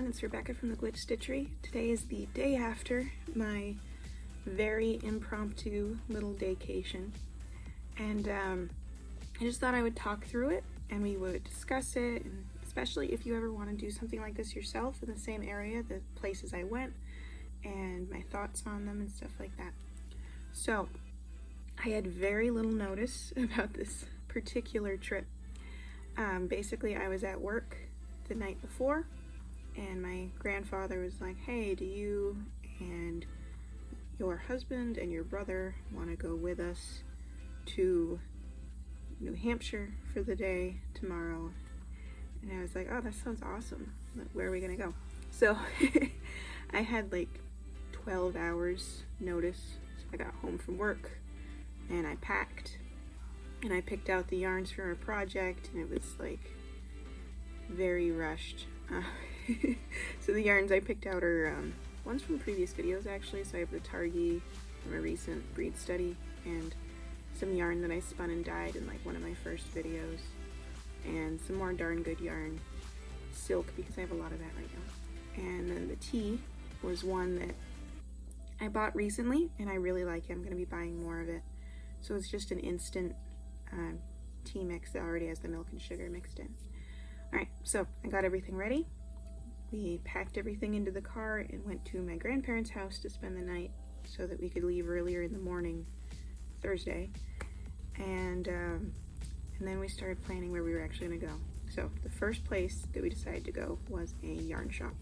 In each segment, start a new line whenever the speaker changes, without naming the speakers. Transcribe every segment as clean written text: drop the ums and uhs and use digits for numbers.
everyone, it's Rebecca from the Glitch Stitchery. Today is the day after my very impromptu little daycation, and I just thought I would talk through it and we would discuss it, and especially if you ever want to do something like this yourself in the same area, the places I went and my thoughts on them and stuff like that. So I had very little notice about this particular trip. Basically I was at work the night before and my grandfather was like, hey, do you and your husband and your brother want to go with us to New Hampshire for the day tomorrow? And I was like, oh, that sounds awesome. Where are we gonna go? So I had like 12 hours notice. So I got home from work and I packed and I picked out the yarns for our project, and it was like very rushed. So the yarns I picked out are ones from previous videos actually. So I have the Targi from a recent breed study and some yarn that I spun and dyed in like one of my first videos, and some more darn good yarn, silk, because I have a lot of that right now. And then the tea was one that I bought recently and I really like it. I'm going to be buying more of it. So it's just an instant tea mix that already has the milk and sugar mixed in. Alright, so I got everything ready. We packed everything into the car and went to my grandparents' house to spend the night so that we could leave earlier in the morning Thursday. And then we started planning where we were actually going to go. So the first place that we decided to go was a yarn shop.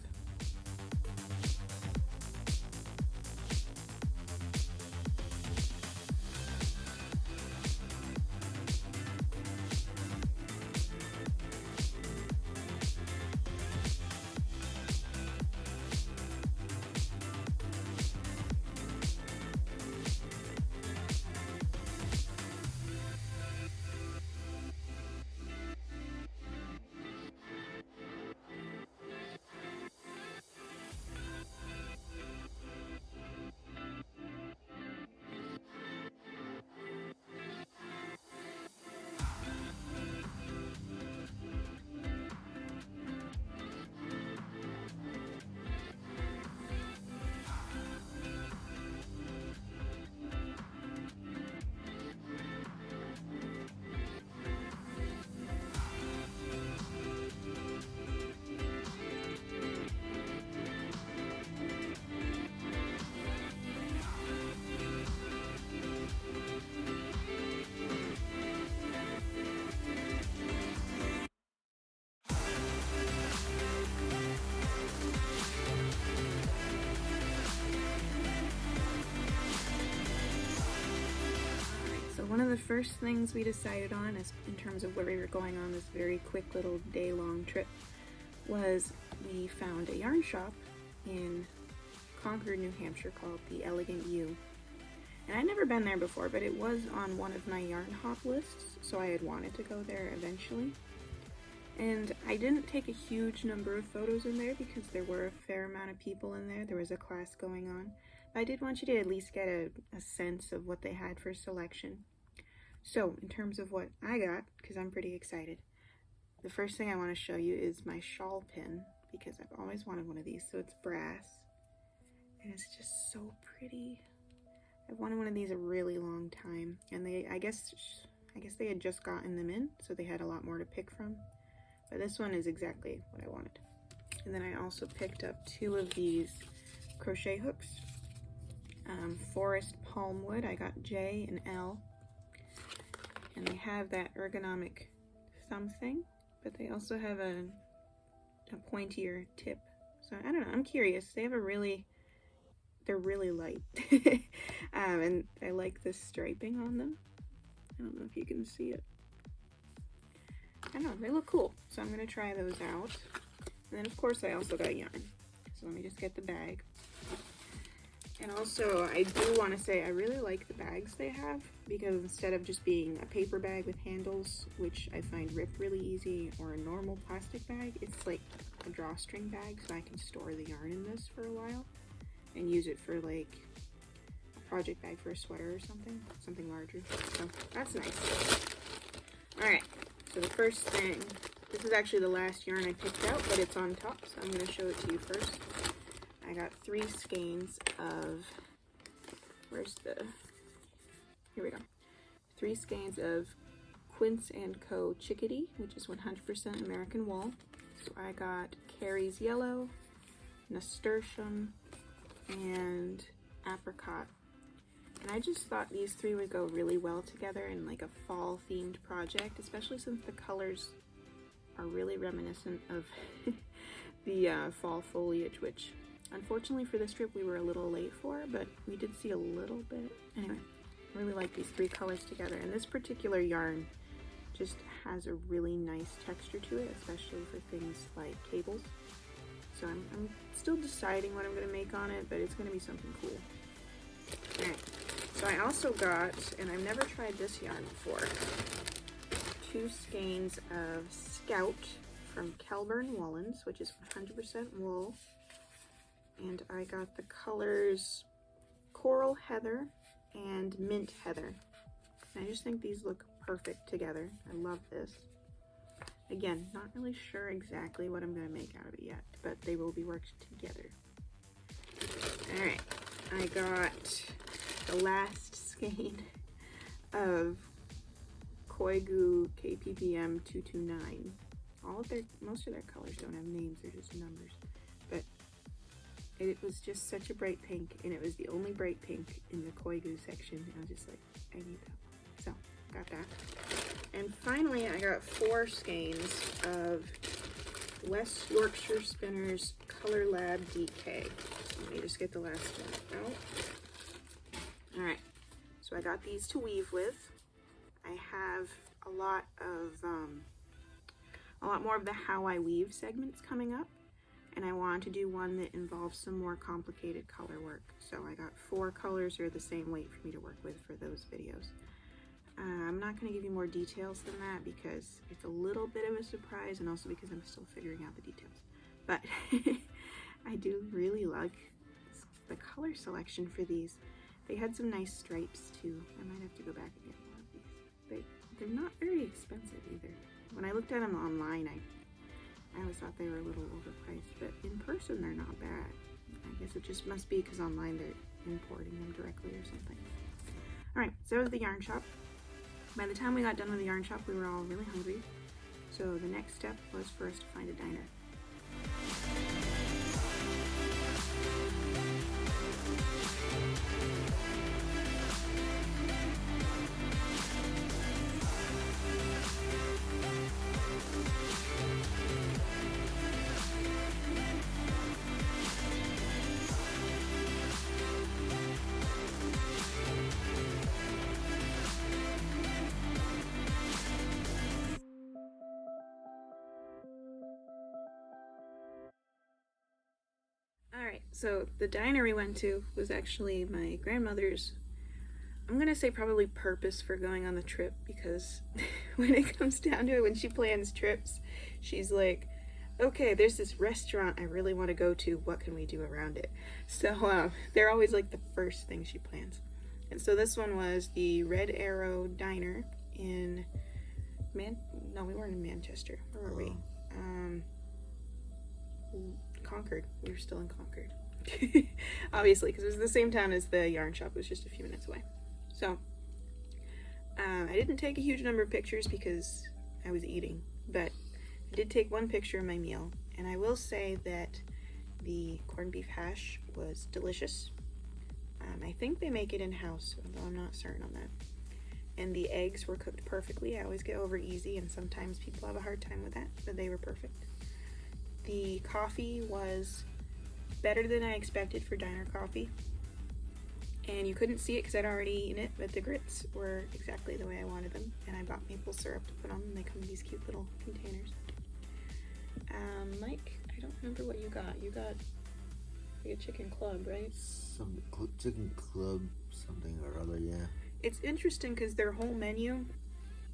One of the first things we decided on, is in terms of where we were going on this very quick little day-long trip, was we found a yarn shop in Concord, New Hampshire called the Elegant Ewe. And I'd never been there before, but it was on one of my yarn hop lists, so I had wanted to go there eventually. And I didn't take a huge number of photos in there because there were a fair amount of people in there. There was a class going on. But I did want you to at least get a sense of what they had for selection. So, in terms of what I got, because I'm pretty excited, the first thing I want to show you is my shawl pin, because I've always wanted one of these. So it's brass, and it's just so pretty. I've wanted one of these a really long time, and I guess they had just gotten them in, so they had a lot more to pick from. But this one is exactly what I wanted. And then I also picked up two of these crochet hooks. Forest palm wood, I got J and L. And they have that ergonomic thumb thing, but they also have a pointier tip. So I don't know, I'm curious. They have they're really light. And I like this striping on them. I don't know if you can see it. I don't know, they look cool. So I'm gonna try those out. And then of course I also got yarn. So let me just get the bag. And also, I do want to say I really like the bags they have, because instead of just being a paper bag with handles, which I find rip really easy, or a normal plastic bag, it's like a drawstring bag, so I can store the yarn in this for a while and use it for like a project bag for a sweater or something larger. So that's nice. Alright, so the first thing This is actually the last yarn I picked out, but it's on top, so I'm going to show it to you first. I got 3 skeins of, here we go. 3 skeins of Quince & Co. Chickadee, which is 100% American wool. So I got Carrie's Yellow, Nasturtium, and Apricot. And I just thought these 3 would go really well together in like a fall themed project, especially since the colors are really reminiscent of the fall foliage, which unfortunately for this trip we were a little late for, but we did see a little bit. Anyway, I really like these 3 colors together, and this particular yarn just has a really nice texture to it, especially for things like cables. So I'm still deciding what I'm going to make on it, but it's going to be something cool. Alright, so I also got, and I've never tried this yarn before, 2 skeins of Scout from Kelburn Woolens, which is 100% wool. And I got the colors Coral Heather and Mint Heather. And I just think these look perfect together. I love this. Again, not really sure exactly what I'm going to make out of it yet, but they will be worked together. Alright, I got the last skein of Koigu KPPM 229. Most of their colors don't have names, they're just numbers. But it was just such a bright pink, and it was the only bright pink in the Koigu section. I was just like, I need that. So, got that. And finally, I got 4 skeins of West Yorkshire Spinners Color Lab DK. Let me just get the last one out. Alright, so I got these to weave with. I have a lot more of the How I Weave segments coming up, and I wanted to do one that involves some more complicated color work. So I got 4 colors that are the same weight for me to work with for those videos. I'm not going to give you more details than that because it's a little bit of a surprise, and also because I'm still figuring out the details. But I do really like the color selection for these. They had some nice stripes too. I might have to go back and get more of these. They're not very expensive either. When I looked at them online, I always thought they were a little overpriced, but in person they're not bad. I guess it just must be because online they're importing them directly or something. Alright, so that was the yarn shop. By the time we got done with the yarn shop, we were all really hungry. So the next step was for us to find a diner. Alright, so the diner we went to was actually my grandmother's, I'm gonna say probably purpose for going on the trip, because when it comes down to it, when she plans trips, she's like, okay, there's this restaurant I really want to go to, what can we do around it? So they're always like the first thing she plans. And so this one was the Red Arrow Diner in no, we weren't in Manchester. Where were we? Concord. We were still in Concord. Obviously, because it was the same town as the yarn shop. It was just a few minutes away. So, I didn't take a huge number of pictures because I was eating, but I did take one picture of my meal, and I will say that the corned beef hash was delicious. I think they make it in-house, although I'm not certain on that. And the eggs were cooked perfectly. I always get over easy, and sometimes people have a hard time with that, but they were perfect. The coffee was better than I expected for diner coffee. And you couldn't see it because I'd already eaten it, but the grits were exactly the way I wanted them. And I bought maple syrup to put on them. They come in these cute little containers. Mike, I don't remember what you got. You got like a chicken club, right?
Some chicken club, something or other, yeah.
It's interesting because their whole menu,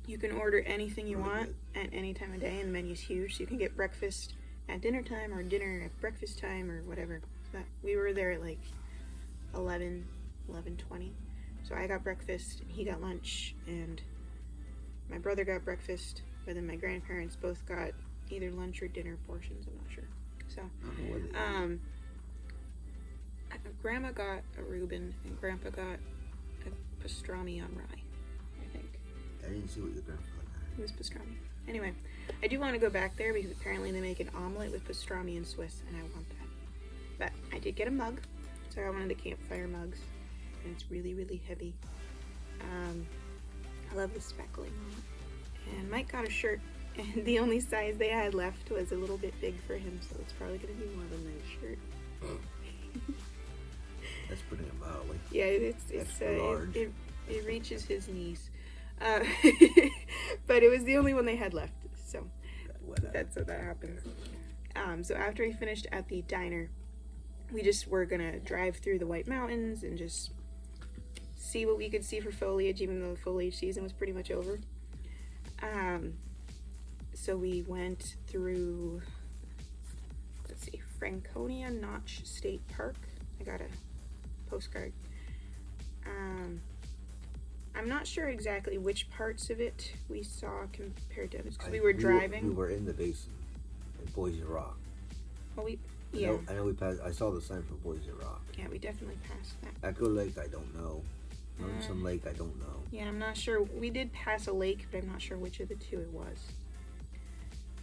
you can order anything you want at any time of day, and the menu's huge. So you can get breakfast at dinner time or dinner at breakfast time or whatever. But we were there at like 11:20. So I got breakfast and he got lunch, and my brother got breakfast, but then my grandparents both got either lunch or dinner portions. I'm not sure. So, Grandma got a Reuben and Grandpa got a pastrami on rye, I think.
I didn't see what your grandpa got.
It was pastrami. Anyway, I do want to go back there because apparently they make an omelet with pastrami and Swiss, and I want that. But I did get a mug, so I got one of the campfire mugs, and it's really, really heavy. I love the speckling on it. And Mike got a shirt, and the only size they had left was a little bit big for him, so it's probably going to be more than that shirt.
That's pretty about like.
Yeah, it's
large.
It reaches his knees. But it was the only one they had left, so that's what that happens. So after we finished at the diner, we just were gonna drive through the White Mountains and just see what we could see for foliage, even though the foliage season was pretty much over. So we went through, let's see, Franconia Notch State Park. I got a postcard. I'm not sure exactly which parts of it we saw compared to others because we were driving.
We were in the basin in Boise Rock.
Well,
I know we passed. I saw the sign for Boise Rock.
Yeah, we definitely passed that.
Echo Lake, I don't know. Lonesome Lake, I don't know.
Yeah, I'm not sure. We did pass a lake, but I'm not sure which of the two it was.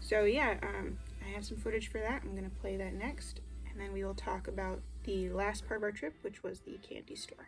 So yeah, I have some footage for that. I'm going to play that next, and then we will talk about the last part of our trip, which was the candy store.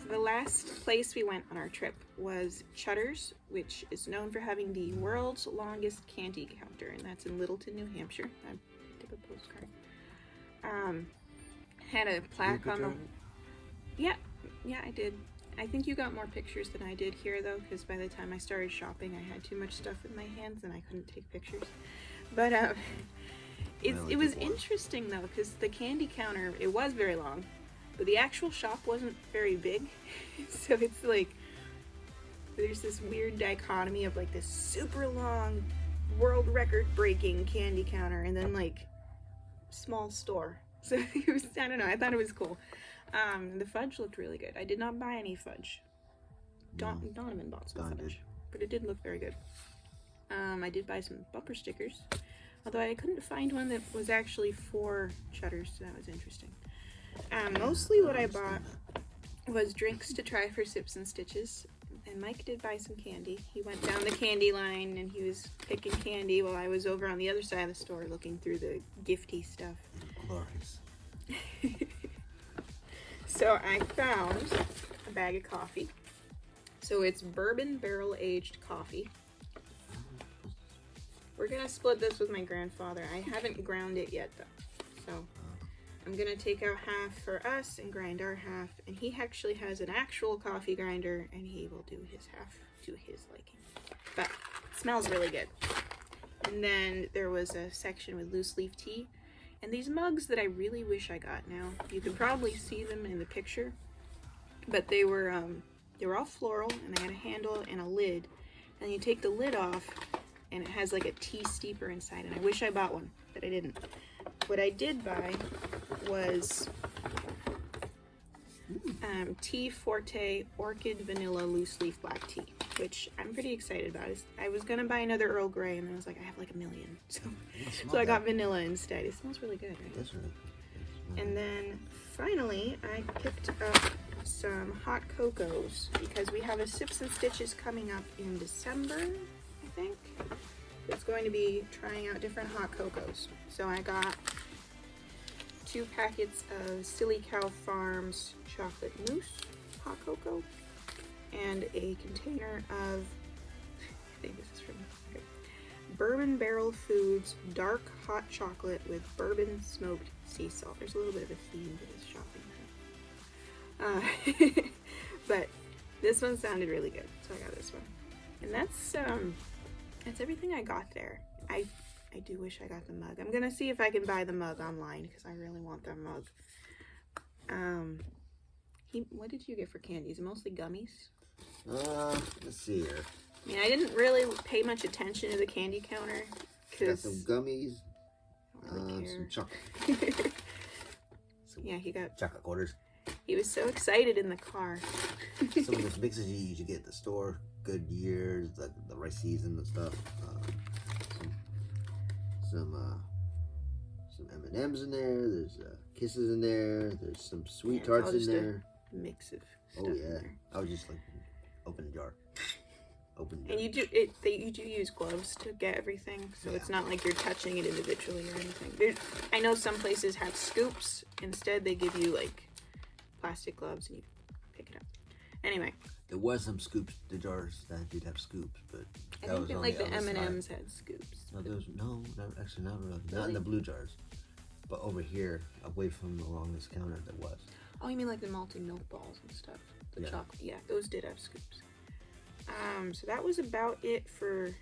The last place we went on our trip was Chutters, which is known for having the world's longest candy counter, and that's in Littleton, New Hampshire. I took a postcard. Had a plaque on the... Yeah, I did. I think you got more pictures than I did here, though, because by the time I started shopping, I had too much stuff in my hands and I couldn't take pictures. But it was interesting, though, because the candy counter, it was very long, but the actual shop wasn't very big. So it's like, there's this weird dichotomy of like this super long, world record breaking candy counter and then like small store. So it was, I don't know, I thought it was cool. The fudge looked really good. I did not buy any fudge. Donovan bought some fudge, but it did look very good. I did buy some bumper stickers, although I couldn't find one that was actually for Chutters, so that was interesting. Mostly what I bought was drinks to try for Sips and Stitches, and Mike did buy some candy. He went down the candy line and he was picking candy while I was over on the other side of the store looking through the gifty stuff.
Glorious.
So I found a bag of coffee. So it's bourbon barrel aged coffee. We're gonna split this with my grandfather. I haven't ground it yet though. So I'm gonna take out half for us and grind our half. And he actually has an actual coffee grinder and he will do his half to his liking. But it smells really good. And then there was a section with loose leaf tea. And these mugs that I really wish I got now. You can probably see them in the picture. But they were all floral and they had a handle and a lid. And you take the lid off and it has like a tea steeper inside. And I wish I bought one, but I didn't. What I did buy was Tea Forte Orchid Vanilla Loose Leaf Black Tea, which I'm pretty excited about. I was gonna buy another Earl Grey and I was like, I have like a million. So I got vanilla instead. It smells really good, right?
That's really good.
And then finally, I picked up some hot cocos because we have a Sips and Stitches coming up in December, I think. It's going to be trying out different hot cocos. So I got 2 packets of Silly Cow Farms chocolate mousse hot cocoa and a container of, I think this is from Bourbon Barrel Foods dark hot chocolate with bourbon smoked sea salt. There's a little bit of a theme to this shopping. But this one sounded really good, so I got this one. And that's everything I got there. I do wish I got the mug. I'm gonna see if I can buy the mug online because I really want that mug. What did you get for candies? Mostly gummies?
Let's see here.
I mean, I didn't really pay much attention to the candy counter
Got some gummies, some chocolate.
Yeah, he got
chocolate quarters.
He was so excited in the car.
Some of those mixes you usually get at the store. Good years, like the rice season and stuff. Some M&Ms in there. There's Kisses in there. There's some sweet tarts in there.
A mix of stuff.
Oh
in
yeah,
there.
I was just like open jar.
And you do use gloves to get everything, so it's not like you're touching it individually or anything. I know some places have scoops. Instead, they give you like plastic gloves and you pick it up. Anyway.
There was some scoops. The jars that did have scoops, but
I think that, like the M&Ms had scoops.
No, actually not really. Not in the blue jars, but over here, away from along this counter, there was.
Oh, you mean like the malted milk balls and stuff? The chocolate. Yeah, those did have scoops. So that was about it for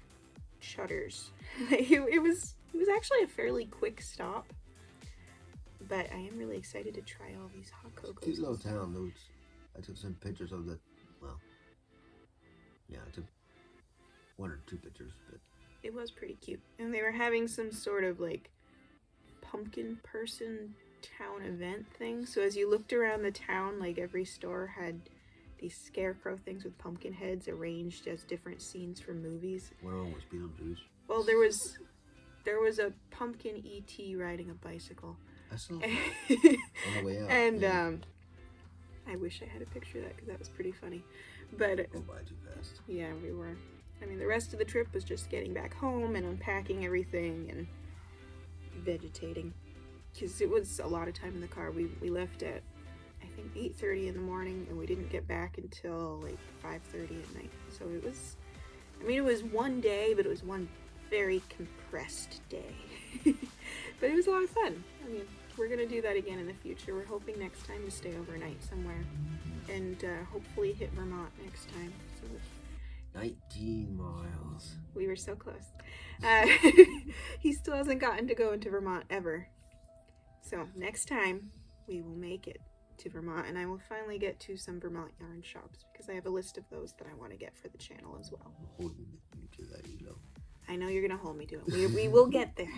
Chutters. it was actually a fairly quick stop, but I am really excited to try all these hot cocos.
Cute little town. I took some pictures of the. Well, yeah, I took 1 or 2 pictures, but
it was pretty cute. And they were having some sort of like pumpkin person town event thing. So as you looked around the town, like every store had these scarecrow things with pumpkin heads arranged as different scenes from movies.
One of them was Beetlejuice.
Well, there was a pumpkin ET riding a bicycle.
I saw that on the way out.
And I wish I had a picture of that because that was pretty funny. But
go by too fast.
Yeah, we were. I mean, the rest of the trip was just getting back home and unpacking everything and vegetating because it was a lot of time in the car. We left at I think 8:30 in the morning and we didn't get back until like 5:30 at night. So it was, I mean, it was one day, but it was one very compressed day. But it was a lot of fun. I mean, we're gonna do that again in the future. We're hoping next time to stay overnight somewhere. and hopefully hit Vermont next time. So
19 miles.
we were so close. He still hasn't gotten to go into Vermont ever. So next time we will make it to Vermont, and I will finally get to some Vermont yarn shops because I have a list of those that I want to get for the channel as well.
I'm holding you to that, you know.
I know you're gonna hold me to it. We will get there.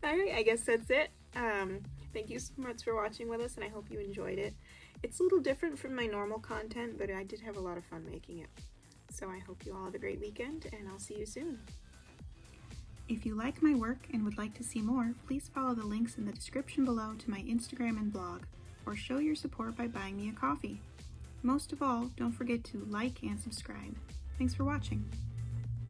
All right, I guess that's it. Thank you so much for watching with us, and I hope you enjoyed it. It's a little different from my normal content, but I did have a lot of fun making it. So I hope you all have a great weekend, and I'll see you soon. If you like my work and would like to see more, please follow the links in the description below to my Instagram and blog, or show your support by buying me a coffee. Most of all, don't forget to like and subscribe. Thanks for watching.